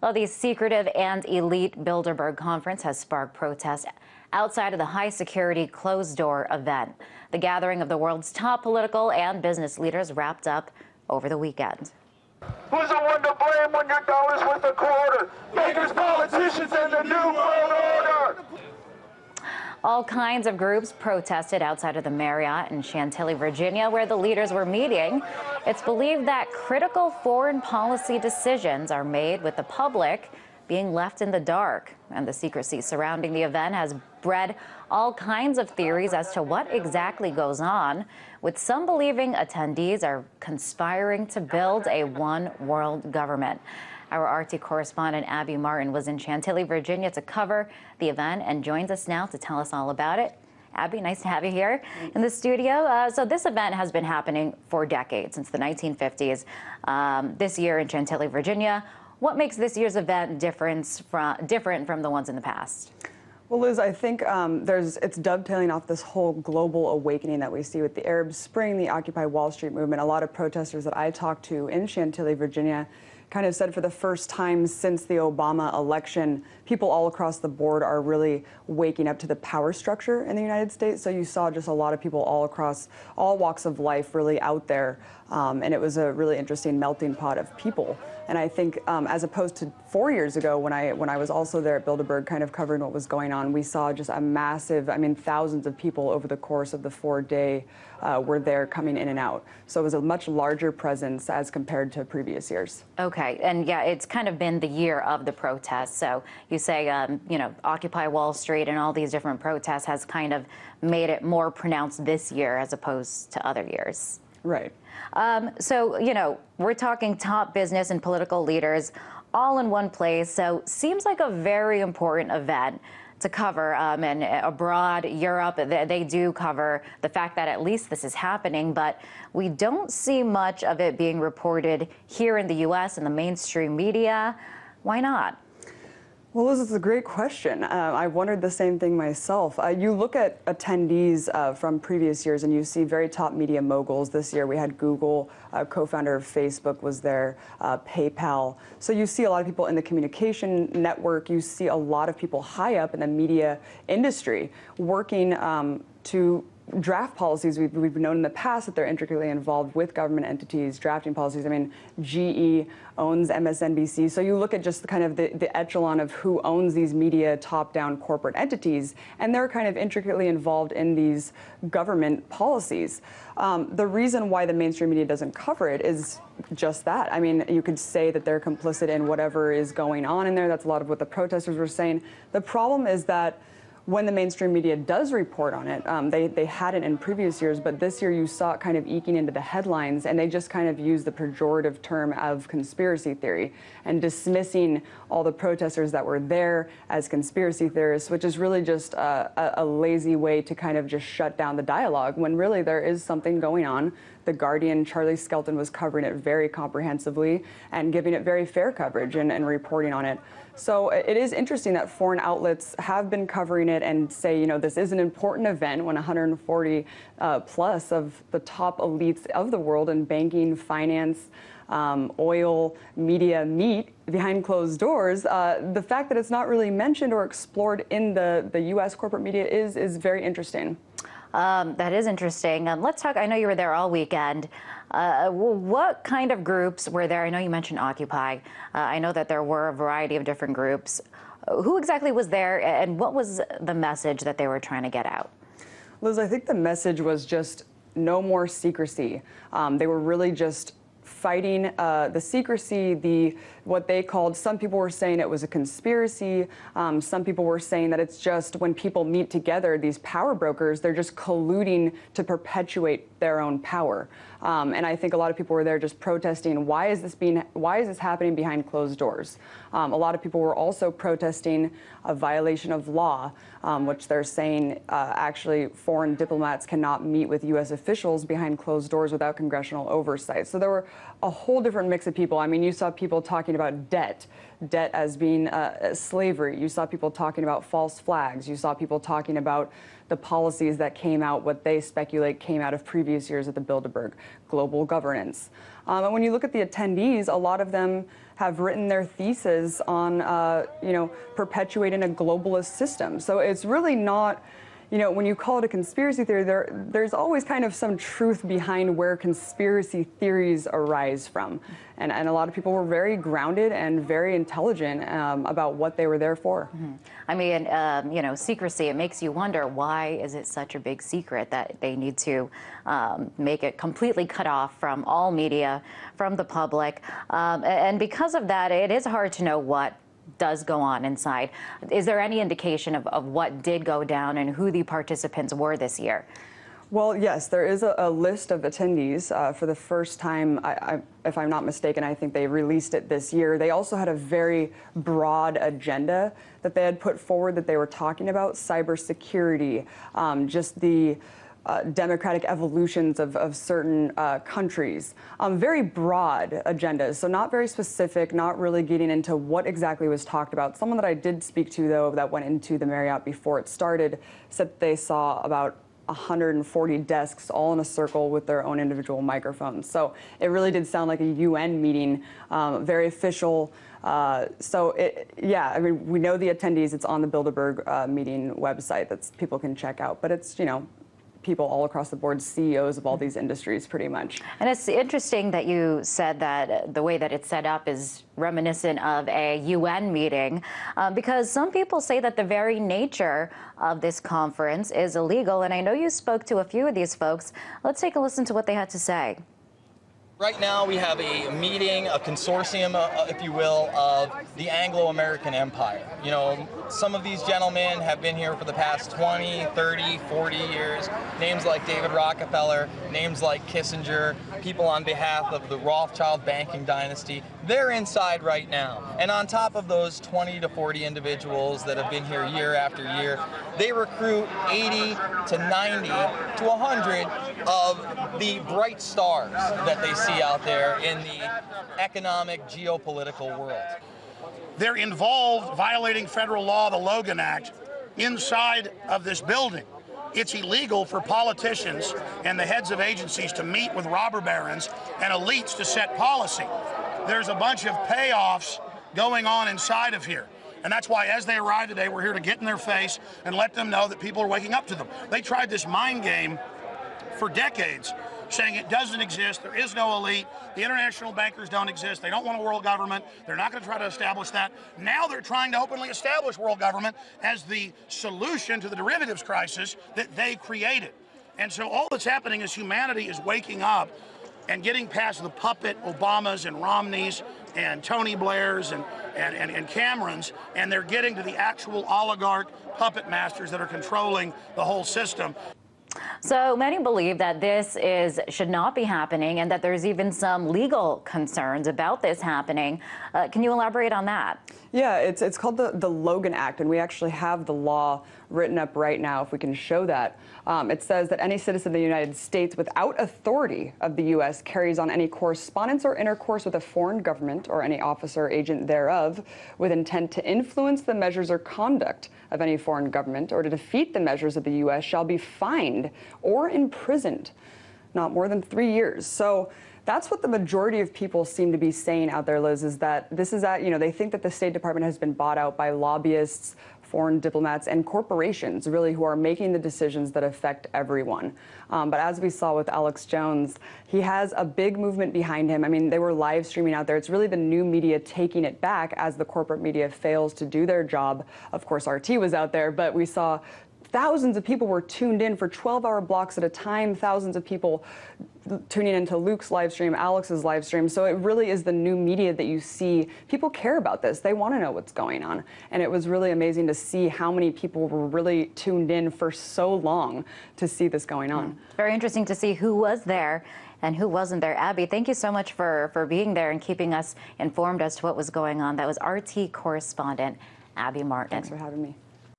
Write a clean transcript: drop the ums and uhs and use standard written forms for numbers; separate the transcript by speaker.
Speaker 1: Well, the secretive and elite Bilderberg conference has sparked protests outside of the high-security closed-door event. The gathering of the world's top political and business leaders wrapped up over the weekend.
Speaker 2: Who's the one to blame when your dollar's worth a quarter? Bankers, politicians, and the New World Order!
Speaker 1: All kinds of groups protested outside of the Marriott in Chantilly, Virginia, where the leaders were meeting. It's believed that critical foreign policy decisions are made with the public being left in the dark. And the secrecy surrounding the event has bred all kinds of theories as to what exactly goes on, with some believing attendees are conspiring to build a one-world government. Our RT correspondent Abby Martin was in Chantilly, Virginia to cover the event and joins us now to tell us all about it. Abby, nice to have you here in the studio. So this event has been happening for decades, since the 1950s. This year in Chantilly, Virginia. What makes this year's event different from the ones in the past?
Speaker 3: Well, Liz, I think it's dovetailing off this whole global awakening that we see with the Arab Spring, the Occupy Wall Street movement. A lot of protesters that I talked to in Chantilly, Virginia, kind of said for the first time since the Obama election, people all across the board are really waking up to the power structure in the United States. So you saw just a lot of people all across all walks of life really out there. And it was a really interesting melting pot of people. And I think as opposed to 4 years ago when I was also there at Bilderberg kind of covering what was going on, we saw just a massive, thousands of people over the course of the 4-day were there coming in and out. So it was a much larger presence as compared to previous years.
Speaker 1: Okay, and yeah, it's kind of been the year of the protests. So you say, Occupy Wall Street and all these different protests has kind of made it more pronounced this year as opposed to other years.
Speaker 3: Right.
Speaker 1: So, we're talking top business and political leaders all in one place. So seems like a very important event to cover. And abroad, Europe, they do cover the fact that at least this is happening. But we don't see much of it being reported here in the U.S. in the mainstream media. Why not?
Speaker 3: Well, this is a great question. I wondered the same thing myself. You look at attendees from previous years and you see very top media moguls. This year we had Google, co-founder of Facebook was there, PayPal. So you see a lot of people in the communication network. You see a lot of people high up in the media industry working to draft policies. We've known in the past that they're intricately involved with government entities, drafting policies. GE owns MSNBC. So you look at just kind of the echelon of who owns these media top-down corporate entities, and they're kind of intricately involved in these government policies. The reason why the mainstream media doesn't cover it is just that. You could say that they're complicit in whatever is going on in there. That's a lot of what the protesters were saying. The problem is that when the mainstream media does report on it, they hadn't in previous years, but this year you saw it kind of eking into the headlines, and they just kind of used the pejorative term of conspiracy theory and dismissing all the protesters that were there as conspiracy theorists, which is really just a lazy way to kind of just shut down the dialogue when really there is something going on. The Guardian, Charlie Skelton was covering it very comprehensively and giving it very fair coverage and reporting on it. So it is interesting that foreign outlets have been covering it and say, this is an important event when 140 plus of the top elites of the world in banking, finance, oil, media meet behind closed doors. The fact that it's not really mentioned or explored in the U.S. corporate media is very interesting.
Speaker 1: That is interesting. Let's talk. I know you were there all weekend. What kind of groups were there? I know you mentioned Occupy. I know that there were a variety of different groups. Who exactly was there, and what was the message that they were trying to get out?
Speaker 3: Liz, I think the message was just no more secrecy. They were really just fighting the secrecy, what they called, some people were saying it was a conspiracy. Some people were saying that it's just when people meet together, these power brokers, they're just colluding to perpetuate their own power. And I think a lot of people were there just protesting, why is this happening behind closed doors? A lot of people were also protesting a violation of law, which they're saying actually foreign diplomats cannot meet with U.S. officials behind closed doors without congressional oversight. So there were a whole different mix of people. You saw people talking about debt as being slavery. You saw people talking about false flags. You saw people talking about the policies that came out, what they speculate came out of previous years at the Bilderberg, global governance. And when you look at the attendees, a lot of them have written their thesis on, perpetuating a globalist system. So it's really not, when you call it a conspiracy theory, there's always kind of some truth behind where conspiracy theories arise from. And a lot of people were very grounded and very intelligent about what they were there for.
Speaker 1: Mm-hmm. I mean, secrecy, it makes you wonder, why is it such a big secret that they need to make it completely cut off from all media, from the public? And because of that, it is hard to know what does go on inside. Is there any indication of what did go down and who the participants were this year?
Speaker 3: Well, yes, there is a list of attendees. For the first time, if I'm not mistaken, I think they released it this year. They also had a very broad agenda that they had put forward that they were talking about: cybersecurity, just the democratic evolutions of certain countries. Very broad agendas, so not very specific, not really getting into what exactly was talked about. Someone that I did speak to, though, that went into the Marriott before it started, said that they saw about 140 desks all in a circle with their own individual microphones. So it really did sound like a UN meeting, very official. I mean, we know the attendees. It's on the Bilderberg meeting website that people can check out. But it's, people all across the board, CEOs of all these industries, pretty much.
Speaker 1: And it's interesting that you said that the way that it's set up is reminiscent of a UN meeting, because some people say that the very nature of this conference is illegal. And I know you spoke to a few of these folks. Let's take a listen to what they had to say.
Speaker 4: Right now we have a meeting, a consortium, if you will, of the Anglo-American Empire. Some of these gentlemen have been here for the past 20, 30, 40 years. Names like David Rockefeller, names like Kissinger, people on behalf of the Rothschild banking dynasty. They're inside right now. And on top of those 20 to 40 individuals that have been here year after year, they recruit 80 to 90 to 100 of the bright stars that they see out there in the economic, geopolitical world.
Speaker 5: They're involved violating federal law, the Logan Act, inside of this building. It's illegal for politicians and the heads of agencies to meet with robber barons and elites to set policy. There's a bunch of payoffs going on inside of here. And that's why, as they arrive today, we're here to get in their face and let them know that people are waking up to them. They tried this mind game for decades, saying it doesn't exist, there is no elite, the international bankers don't exist, they don't want a world government, they're not going to try to establish that. Now they're trying to openly establish world government as the solution to the derivatives crisis that they created. And so all that's happening is humanity is waking up and getting past the puppet Obamas and Romneys and Tony Blairs and Camerons, and they're getting to the actual oligarch puppet masters that are controlling the whole system.
Speaker 1: So many believe that this should not be happening and that there's even some legal concerns about this happening. Can you elaborate on that?
Speaker 3: Yeah, it's called the Logan Act, and we actually have the law written up right now, if we can show that. It says that any citizen of the United States without authority of the U.S. carries on any correspondence or intercourse with a foreign government or any officer or agent thereof with intent to influence the measures or conduct of any foreign government or to defeat the measures of the U.S. shall be fined or imprisoned not more than 3 years. So that's what the majority of people seem to be saying out there, Liz, is that this is they think that the State Department has been bought out by lobbyists, foreign diplomats, and corporations, really, who are making the decisions that affect everyone. But as we saw with Alex Jones, he has a big movement behind him. I mean, they were live streaming out there. It's really the new media taking it back as the corporate media fails to do their job. Of course, RT was out there, but we saw thousands of people were tuned in for 12-hour blocks at a time, thousands of people tuning into Luke's live stream, Alex's live stream. So it really is the new media that you see. People care about this. They want to know what's going on. And it was really amazing to see how many people were really tuned in for so long to see this going on.
Speaker 1: Very interesting to see who was there and who wasn't there. Abby, thank you so much for being there and keeping us informed as to what was going on. That was RT correspondent Abby Martin.
Speaker 3: Thanks for having me.